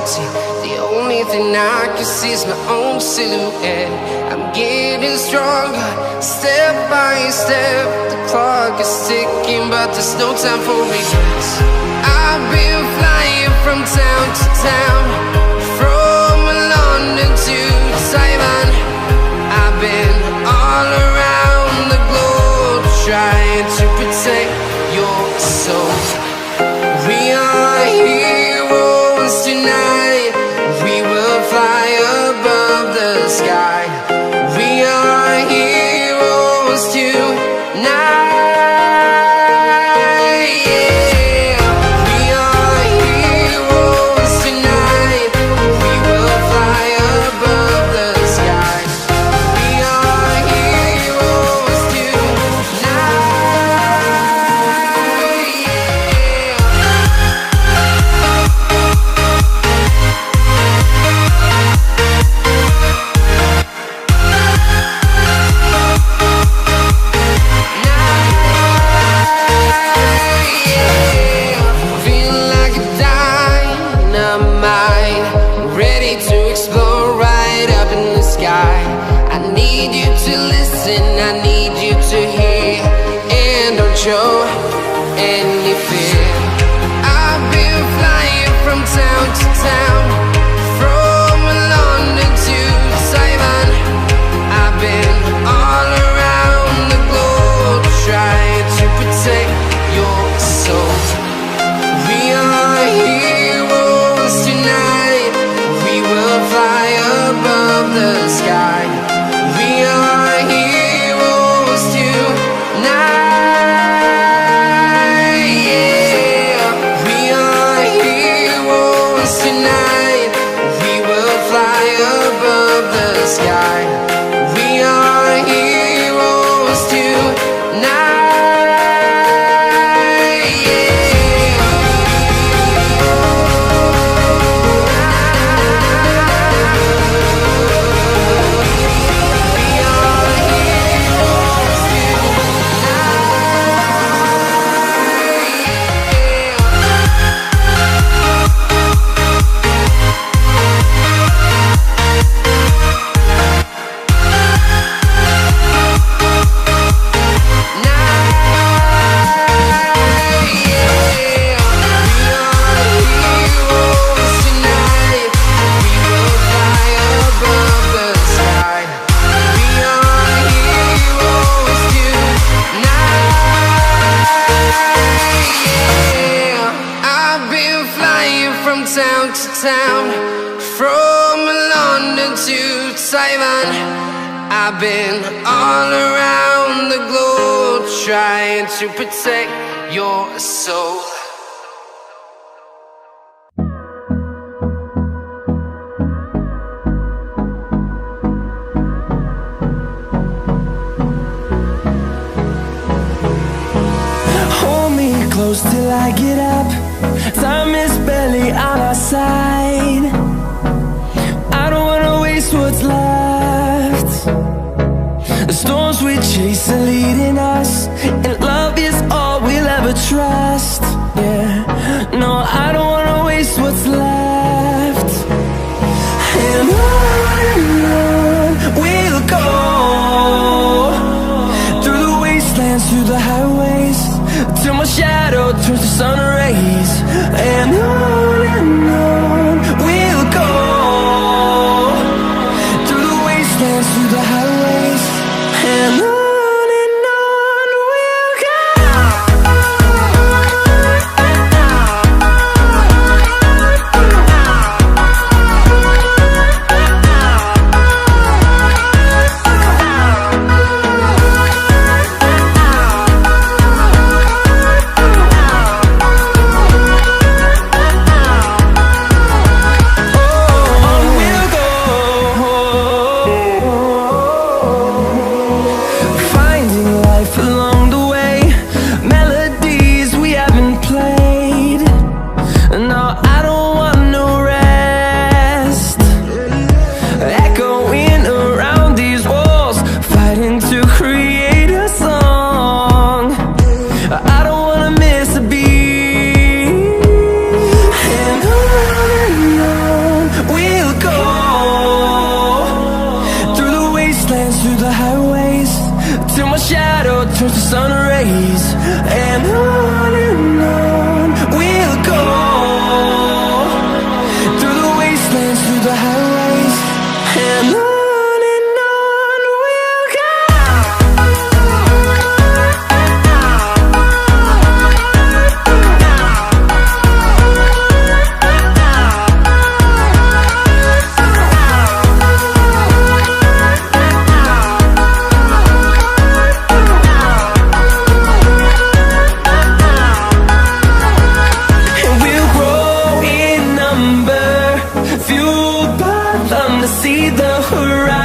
empty. The only thing I can see is my own silhouette. I'm getting stronger, step by step. The clock is ticking, but there's no time for regrets. I've been flying from town to town, from London to Taiwan. I've been all around the globe, trying to protect your soul. We are heroes tonight. We will fly above the sky. We are heroes tonight. Show any fear. I've been flying from town to town, from London to Taiwan. I've been all around the globe, trying to protect your soul. We are heroes tonight. We will fly above the sky. We are heroes tonight. Sky. We are heroes tonight. Town to town, from London to Taiwan. I've been all around the globe, trying to protect your soul. Hold me close till I get up. Time is barely on our side. I don't wanna waste what's left. The storms we chase are leading us, and love is all we'll ever trust. Yeah, no, I don't wanna waste what's left. And on we'll go, through the wastelands, through the highways, till my shadow turns to sun rays. And on we'll go, through the wastelands, through the highways. And on we'll go. turns to sun rays, and on we'll go, through the wastelands, through the highways, and on we'll go. See the horizon.